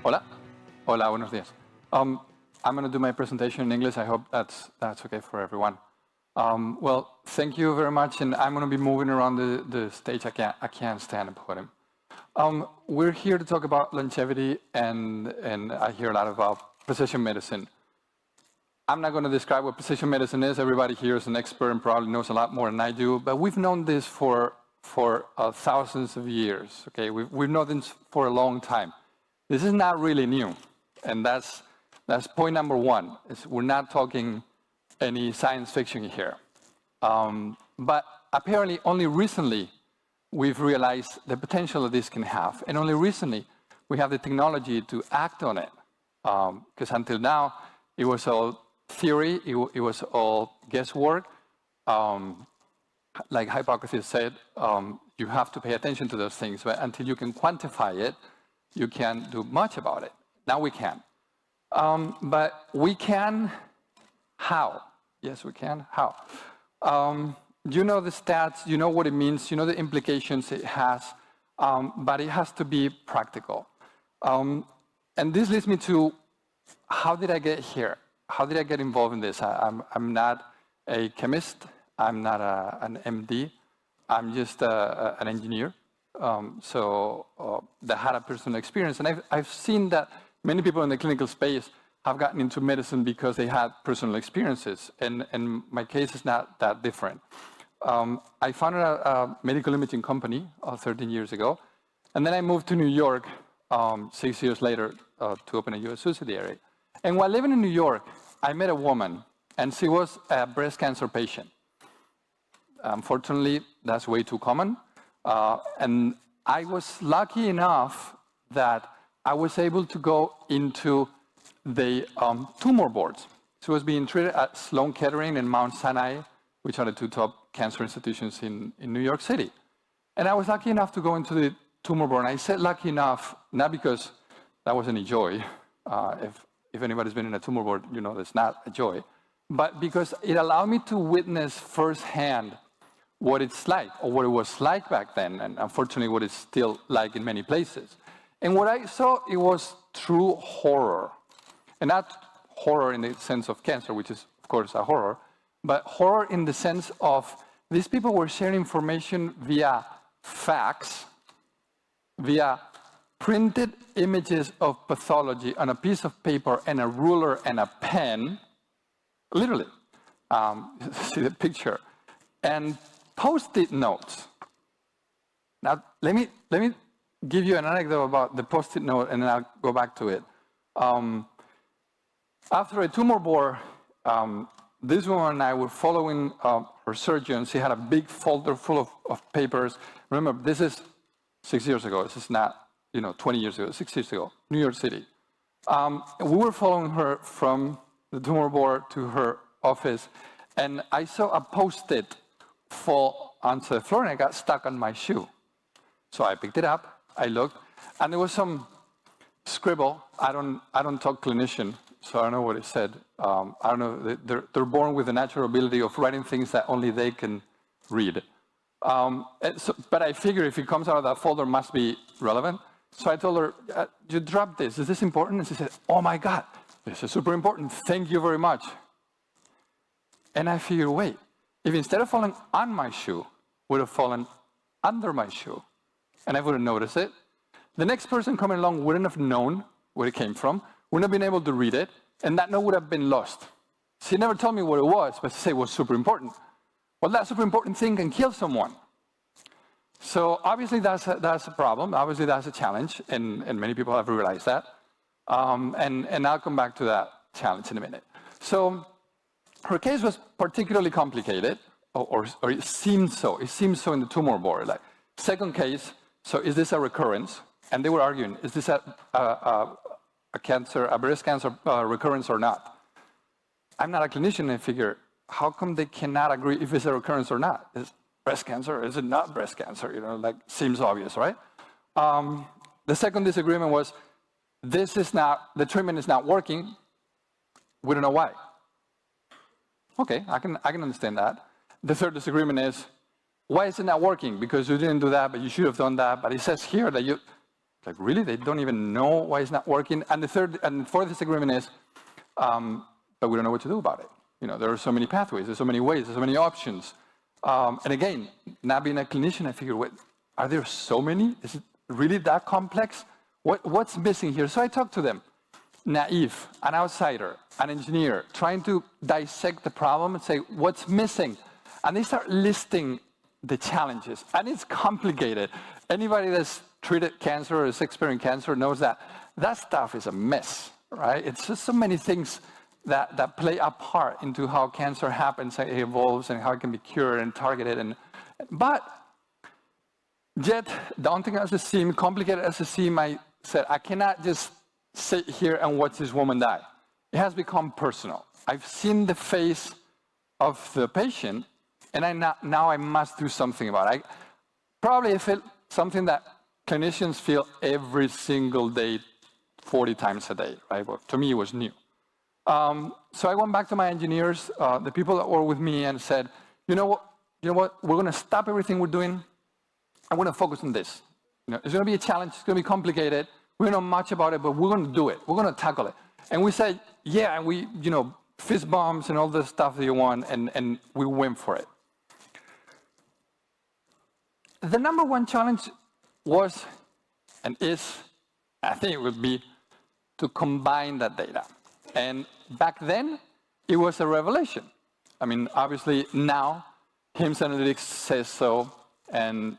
Hola. Hola, buenos días. I'm going to do my presentation in English. I hope that's okay for everyone. Well, thank you very much, and I'm going to be moving around the stage. I can't stand the podium. We're here to talk about longevity, and I hear a lot about precision medicine. I'm not going to describe what precision medicine is. Everybody here is an expert and probably knows a lot more than I do, but we've known this for thousands of years. Okay, we've known this for a long time. This is not really new, and that's point number one. Is we're not talking any science fiction here, but apparently only recently we've realized the potential that this can have, and only recently we have the technology to act on it. Because until now it was all theory, it was all guesswork. Like Hippocrates said, you have to pay attention to those things, but until you can quantify it, you can't do much about it. Now we can. But we can, how? Yes, we can, how? You know the stats, you know what it means, you know the implications it has, but it has to be practical. And this leads me to, how did I get here? How did I get involved in this? I'm not a chemist, I'm not an MD, I'm just an engineer. That had a personal experience. And I've seen that many people in the clinical space have gotten into medicine because they had personal experiences. And my case is not that different. I founded a medical imaging company 13 years ago. And then I moved to New York 6 years later to open a US subsidiary. And while living in New York, I met a woman, and she was a breast cancer patient. Unfortunately, that's way too common. And I was lucky enough that I was able to go into the tumor boards. She was being treated at Sloan Kettering and Mount Sinai, which are the two top cancer institutions in New York City. And I was lucky enough to go into the tumor board. And I said lucky enough, not because that was any joy. If anybody's been in a tumor board, you know that's not a joy. But because it allowed me to witness firsthand what it's like, or what it was like back then, and unfortunately what it's still like in many places. And what I saw, it was true horror. And not horror in the sense of cancer, which is, of course, a horror, but horror in the sense of these people were sharing information via fax, via printed images of pathology on a piece of paper and a ruler and a pen, literally, see the picture, and Post-it notes. Now, let me give you an anecdote about the Post-it note, and then I'll go back to it. After a tumor board, this woman and I were following her surgeon. She had a big folder full of papers. Remember, this is 6 years ago. This is not, 20 years ago, 6 years ago, New York City. We were following her from the tumor board to her office, and I saw a Post-it fall onto the floor, and I got stuck on my shoe. So I picked it up, I looked, and there was some scribble. I don't talk clinician, so I don't know what it said. I don't know, they're born with the natural ability of writing things that only they can read. But I figure if it comes out of that folder, it must be relevant. So I told her, you dropped this, is this important? And she said, oh my God, this is super important, thank you very much. And I figured, wait, if instead of falling on my shoe, would have fallen under my shoe, and I wouldn't notice it, the next person coming along wouldn't have known where it came from, wouldn't have been able to read it, and that note would have been lost. She never told me what it was, but she said it was super important. Well, that super important thing can kill someone. So obviously that's a problem. Obviously that's a challenge, and many people have realized that. And I'll come back to that challenge in a minute. So her case was particularly complicated, or it seemed so. It seemed so in the tumor board. Like, second case, so is this a recurrence? And they were arguing, is this a breast cancer recurrence or not? I'm not a clinician, and I figure, how come they cannot agree if it's a recurrence or not? Is it breast cancer, or is it not breast cancer? Seems obvious, right? The second disagreement was, the treatment is not working. We don't know why. Okay, I can understand that. The third disagreement is, why is it not working? Because you didn't do that, but you should have done that. But it says here that you... Like, really? They don't even know why it's not working? And the third and fourth disagreement is, but we don't know what to do about it. You know, there are so many pathways, there's so many ways, there's so many options. And again, not being a clinician, I figured, wait, are there so many? Is it really that complex? What's missing here? So I talked to them, naive, an outsider, an engineer, trying to dissect the problem and say, what's missing? And they start listing the challenges, and it's complicated. Anybody that's treated cancer or is experiencing cancer knows that that stuff is a mess, right? It's just so many things that play a part into how cancer happens, and it evolves, and how it can be cured and targeted. But yet, daunting as it seemed, complicated as it seemed, I said, I cannot just sit here and watch this woman die. It has become personal. I've seen the face of the patient, and now I must do something about it. Probably felt something that clinicians feel every single day, 40 times a day, right? But to me, it was new. So I went back to my engineers, the people that were with me, and said, you know what? We're going to stop everything we're doing. I want to focus on this. You know, it's going to be a challenge. It's going to be complicated. We don't know much about it, but we're going to do it. We're going to tackle it. And we said, yeah, and we, fist bumps and all the stuff that you want, and we went for it. The number one challenge was, and is, I think it would be, to combine that data. And back then, it was a revelation. I mean, obviously now, HIMSS Analytics says so, and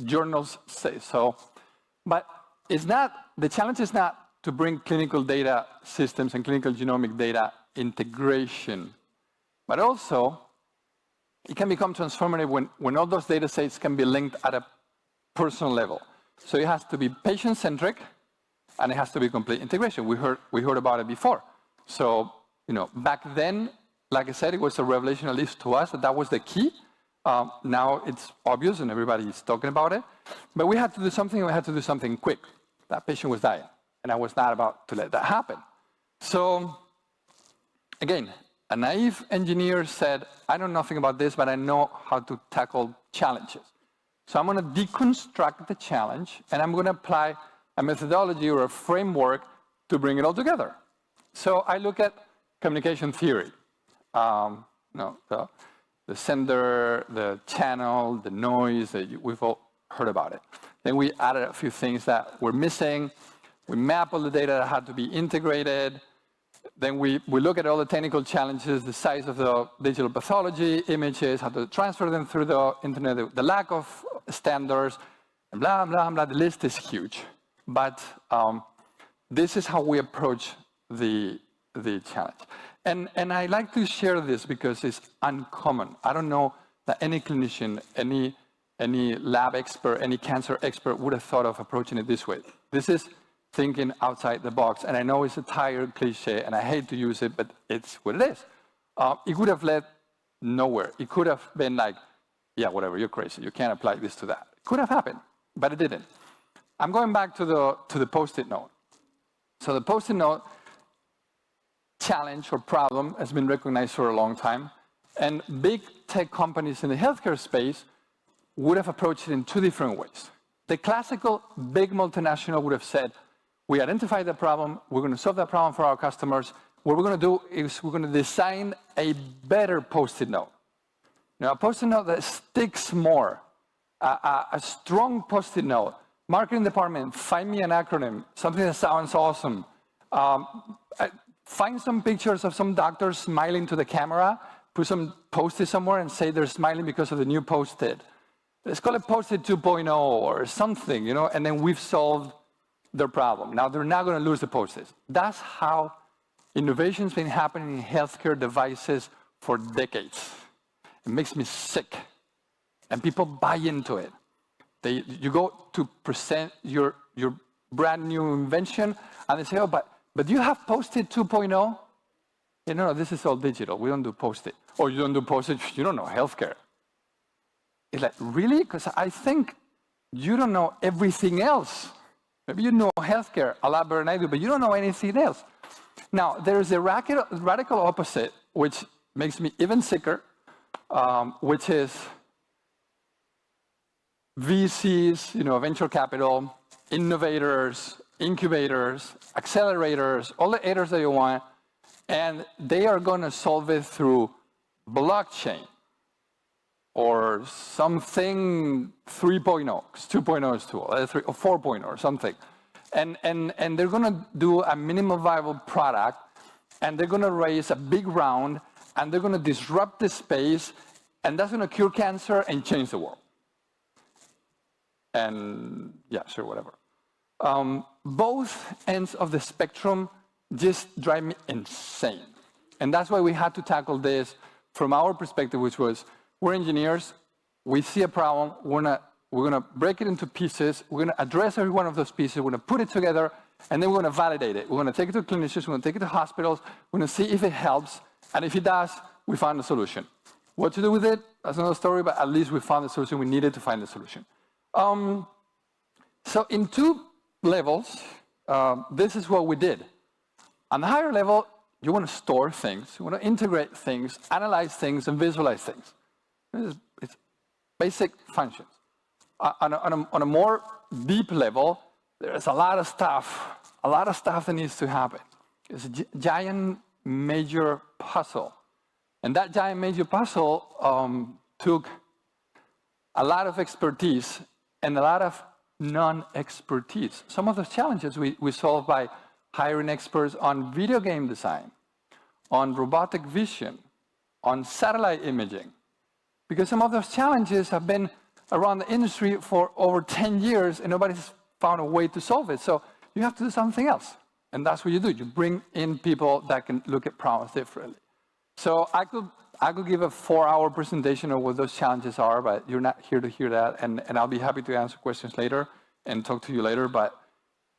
journals say so. But it's not, the challenge is not to bring clinical data systems and clinical genomic data integration, but also it can become transformative when all those data sets can be linked at a personal level. So it has to be patient-centric, and it has to be complete integration. We heard about it before. So, back then, like I said, it was a revelation, at least to us, that was the key. Now it's obvious and everybody's talking about it. But we had to do something, and we had to do something quick. That patient was dying, and I was not about to let that happen. So, again, a naive engineer said, I know nothing about this, but I know how to tackle challenges. So I'm going to deconstruct the challenge, and I'm going to apply a methodology or a framework to bring it all together. So I look at communication theory. The sender, the channel, the noise, we've all heard about it. Then we added a few things that were missing. We map all the data that had to be integrated. Then we look at all the technical challenges, the size of the digital pathology images, how to transfer them through the internet, the lack of standards, and blah, blah, blah. The list is huge. But this is how we approach the challenge. And I like to share this because it's uncommon. I don't know that any clinician, any lab expert, any cancer expert would have thought of approaching it this way. This is thinking outside the box. And I know it's a tired cliche, and I hate to use it, but it's what it is. It could have led nowhere. It could have been like, yeah, whatever, you're crazy. You can't apply this to that. It could have happened, but it didn't. I'm going back to the Post-it note. So the Post-it note challenge or problem has been recognized for a long time. And big tech companies in the healthcare space would have approached it in two different ways. The classical big multinational would have said, we identified the problem, we're going to solve that problem for our customers. What we're going to do is we're going to design a better Post-it note. Now, a Post-it note that sticks more, a strong Post-it note. Marketing department, find me an acronym, something that sounds awesome. Find some pictures of some doctors smiling to the camera, put some Post-it somewhere and say they're smiling because of the new Post-it. Let's call it Post-it 2.0 or something, and then we've solved their problem. Now, they're not going to lose the Post-its. That's how innovation's been happening in healthcare devices for decades. It makes me sick. And people buy into it. You go to present your brand new invention, and they say, oh, but do you have Post-it 2.0? No, this is all digital. We don't do Post-it. Or you don't do Post-it, you don't know healthcare. It's like, really? Because I think you don't know everything else. Maybe you know healthcare a lot better than I do, but you don't know anything else. Now, there's a radical opposite, which makes me even sicker, which is VCs, venture capital, innovators, incubators, accelerators, all the aiders that you want, and they are going to solve it through blockchain or something 3.0, because 2.0 is too old, or 4.0 or something. And they're going to do a minimum viable product, and they're going to raise a big round, and they're going to disrupt the space, and that's going to cure cancer and change the world. And yeah, sure, whatever. Both ends of the spectrum just drive me insane. And that's why we had to tackle this from our perspective, which was, we're engineers, we see a problem, we're gonna break it into pieces, we're gonna address every one of those pieces, we're gonna put it together, and then we're gonna validate it. We're gonna take it to clinicians, we're gonna take it to hospitals, we're gonna see if it helps, and if it does, we found a solution. What to do with it, that's another story, but at least we found the solution we needed to find the solution. So in two levels, this is what we did. On the higher level, you want to store things, you want to integrate things, analyze things, and visualize things. It's basic functions. On a more deep level, there's a lot of stuff that needs to happen. It's a giant major puzzle. And that giant major puzzle took a lot of expertise and a lot of non-expertise. Some of those challenges we solved by hiring experts on video game design, on robotic vision, on satellite imaging. Because some of those challenges have been around the industry for over 10 years and nobody's found a way to solve it. So you have to do something else. And that's what you do. You bring in people that can look at problems differently. So I could give a 4-hour presentation of what those challenges are, but you're not here to hear that. And I'll be happy to answer questions later and talk to you later. But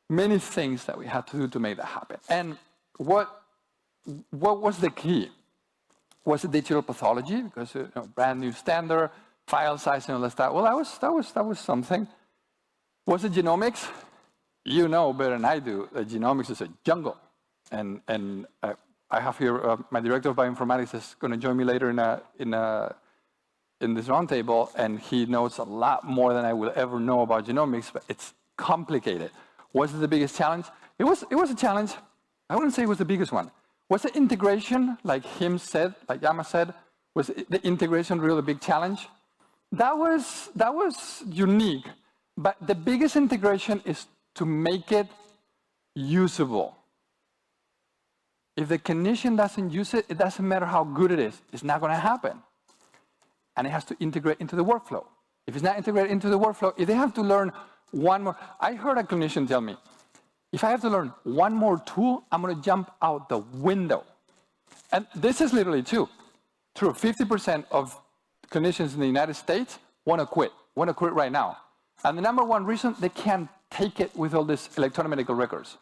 many things that we had to do to make that happen. And what was the key? Was it digital pathology? Because brand new standard, file size and all that stuff. Well, that was something. Was it genomics? You know better than I do that genomics is a jungle. And I have here my director of bioinformatics is going to join me later in this roundtable, and he knows a lot more than I will ever know about genomics. But it's complicated. Was it the biggest challenge? It was a challenge. I wouldn't say it was the biggest one. Was the integration, like Yama said, was the integration really a big challenge? That was unique. But the biggest integration is to make it usable. If the clinician doesn't use it, it doesn't matter how good it is. It's not going to happen. And it has to integrate into the workflow. If it's not integrated into the workflow, if they have to learn one more... I heard a clinician tell me, if I have to learn one more tool, I'm going to jump out the window. And this is literally true. 50% of clinicians in the United States want to quit right now. And the number one reason, they can't take it with all these electronic medical records.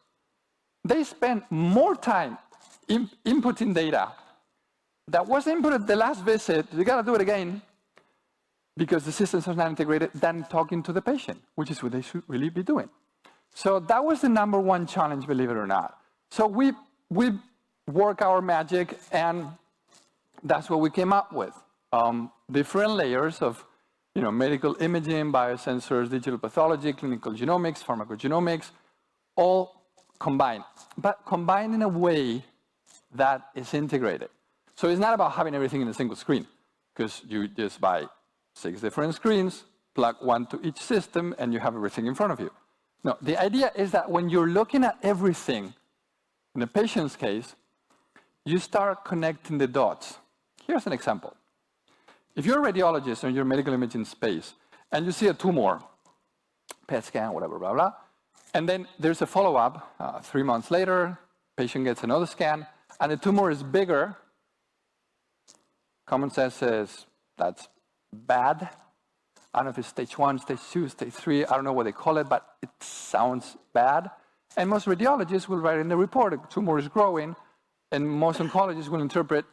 They spend more time inputting data that was inputted the last visit, you got to do it again, because the systems are not integrated, than talking to the patient, which is what they should really be doing. So that was the number one challenge, believe it or not. So we work our magic, and that's what we came up with. Different layers of medical imaging, biosensors, digital pathology, clinical genomics, pharmacogenomics, all combined. But combined in a way that is integrated. So it's not about having everything in a single screen, because you just buy 6 different screens, plug one to each system, and you have everything in front of you. No, the idea is that when you're looking at everything, in a patient's case, you start connecting the dots. Here's an example. If you're a radiologist or you're medical imaging space, and you see a tumor, PET scan, whatever, blah, blah, and then there's a follow-up, 3 months later, patient gets another scan, and the tumor is bigger, common sense says that's bad. I don't know if it's stage 1, stage 2, stage 3, I don't know what they call it, but it sounds bad. And most radiologists will write in the report, the tumor is growing, and most oncologists will interpret,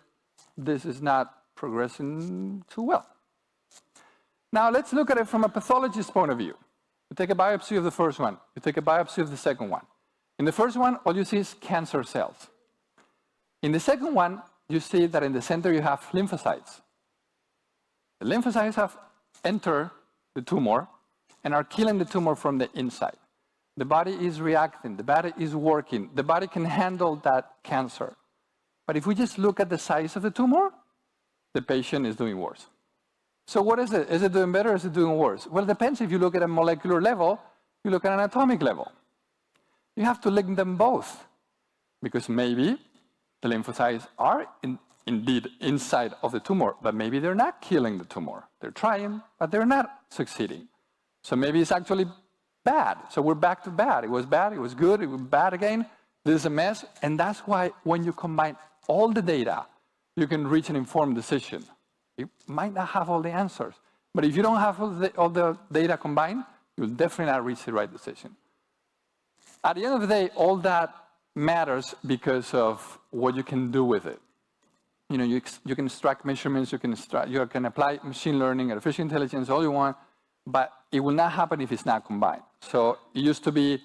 this is not progressing too well. Now let's look at it from a pathologist's point of view. You take a biopsy of the first one, you take a biopsy of the second one. In the first one, all you see is cancer cells. In the second one, you see that in the center you have lymphocytes. The lymphocytes have entered the tumor and are killing the tumor from the inside. The body is reacting. The body is working. The body can handle that cancer. But if we just look at the size of the tumor, the patient is doing worse. So what is it? Is it doing better or is it doing worse? Well, it depends if you look at a molecular level, you look at an atomic level. You have to link them both, because maybe the lymphocytes are indeed inside of the tumor, but maybe they're not killing the tumor. They're trying, but they're not succeeding. So maybe it's actually bad. So we're back to bad. It was bad, it was good, it was bad again. This is a mess, and that's why when you combine all the data, you can reach an informed decision. You might not have all the answers, but if you don't have all the data combined, you'll definitely not reach the right decision. At the end of the day, all that matters because of what you can do with it. You know, you can extract measurements, you can apply machine learning, artificial intelligence, all you want, but it will not happen if it's not combined. So it used to be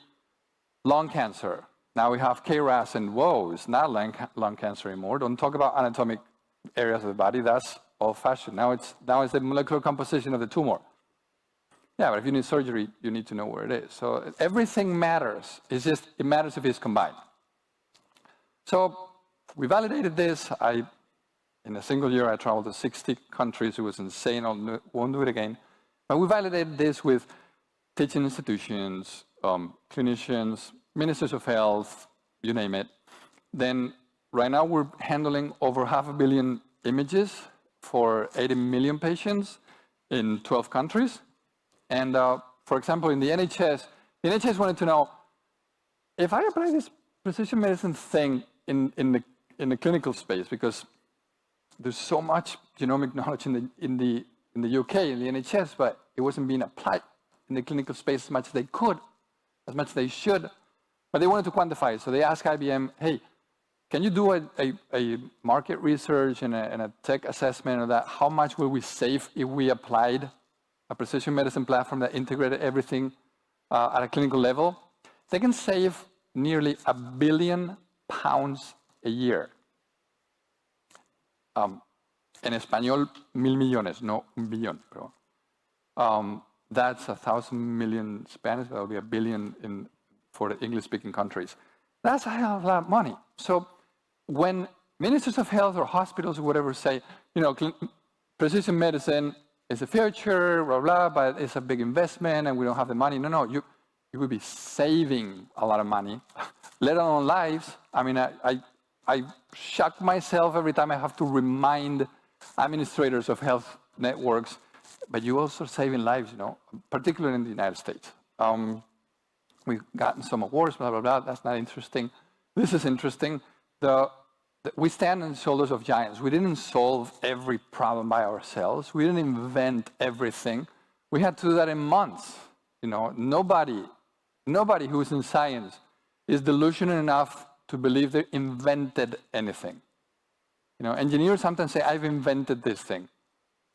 lung cancer. Now we have KRAS, and whoa, it's not lung cancer anymore. Don't talk about anatomic areas of the body. That's old-fashioned. Now it's the molecular composition of the tumor. Yeah, but if you need surgery, you need to know where it is. So everything matters. It's just, it matters if it's combined. So we validated this. In a single year, I traveled to 60 countries. It was insane. I won't do it again. But we validated this with teaching institutions, clinicians, ministers of health, you name it. Then right now we're handling over 500 million images for 80 million patients in 12 countries. And for example, in the NHS wanted to know, if I apply this precision medicine thing in the clinical space, because there's so much genomic knowledge in the UK, in the NHS, but it wasn't being applied in the clinical space as much as they could, as much as they should. But they wanted to quantify it. So they asked IBM, hey, can you do a market research and a tech assessment of that? How much will we save if we applied a precision medicine platform that integrated everything at a clinical level? They can save nearly £1 billion a year. En español, 1,000 millones, no un billón. Pero, that's 1,000 million Spanish, that will be $1 billion for the English-speaking countries. That's a hell of a lot of money. So when ministers of health or hospitals or whatever say, you know, precision medicine is the future, blah, blah, but it's a big investment and we don't have the money. No, you will be saving a lot of money, let alone lives. I mean, I shock myself every time I have to remind administrators of health networks, but you also saving lives, you know, particularly in the United States. We've gotten some awards, blah, blah, blah. That's not interesting. This is interesting. We stand on the shoulders of giants. We didn't solve every problem by ourselves. We didn't invent everything. We had to do that in months. You know, nobody who's in science is delusional enough to believe they invented anything. You know, engineers sometimes say, I've invented this thing.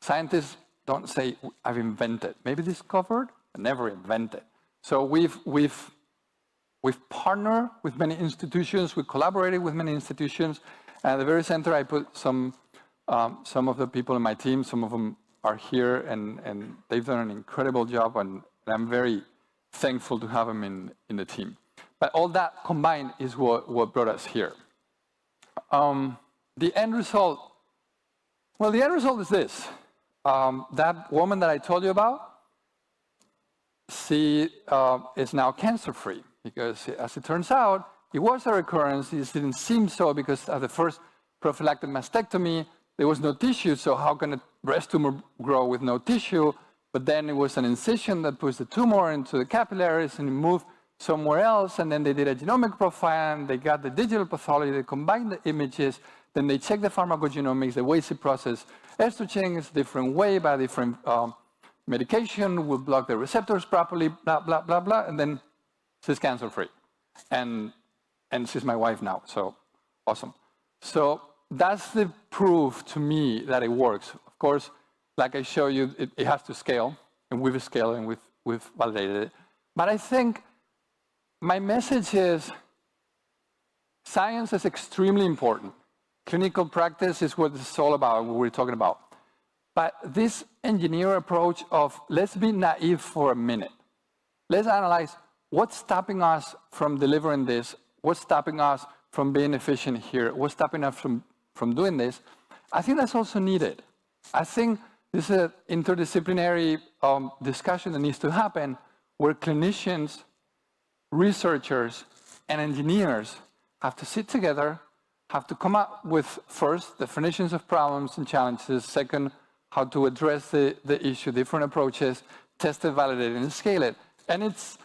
Scientists don't say, I've invented. Maybe discovered, but never invented. So we've partnered with many institutions, we collaborated with many institutions. And at the very center, I put some of the people in my team. Some of them are here, and they've done an incredible job, and I'm very thankful to have them in the team. But all that combined is what brought us here. The end result, well, the end result is this. That woman that I told you about, she is now cancer-free, because as it turns out, it was a recurrence. It didn't seem so, because at the first prophylactic mastectomy, there was no tissue, so how can a breast tumor grow with no tissue? But then it was an incision that pushed the tumor into the capillaries and it moved somewhere else, and then they did a genomic profile, and they got the digital pathology, they combined the images, then they checked the pharmacogenomics, the way she processed estrogen is a different way, by a different medication, will block the receptors properly, blah, blah, blah, blah, and then she's cancer-free. And she's my wife now, so awesome. So that's the proof to me that it works. Of course, like I show you, it has to scale, and we've scaled and we've validated it. But I think my message is science is extremely important. Clinical practice is what it's all about, what we're talking about. But this engineer approach of let's be naive for a minute. Let's analyze what's stopping us from delivering this? What's stopping us from being efficient here? What's stopping us from doing this? I think that's also needed. I think this is an interdisciplinary discussion that needs to happen where clinicians, researchers, and engineers have to sit together, have to come up with, first, definitions of problems and challenges, second, how to address the issue, different approaches, test it, validate it, and scale it. And it's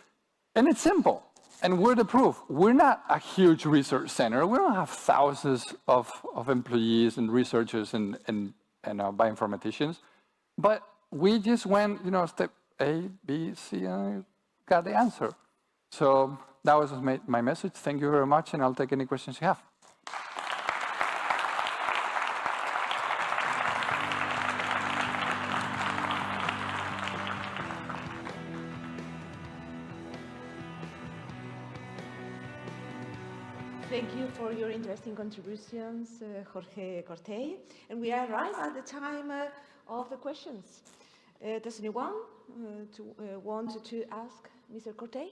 simple. And we're the proof. We're not a huge research center. We don't have thousands of employees and researchers and bioinformaticians. But we just went, step A, B, C, and got the answer. So that was my message. Thank you very much, and I'll take any questions you have. Thank you for your interesting contributions, Jorge Cortell. And we are right at the time of the questions. Does anyone want to ask Mr. Cortell?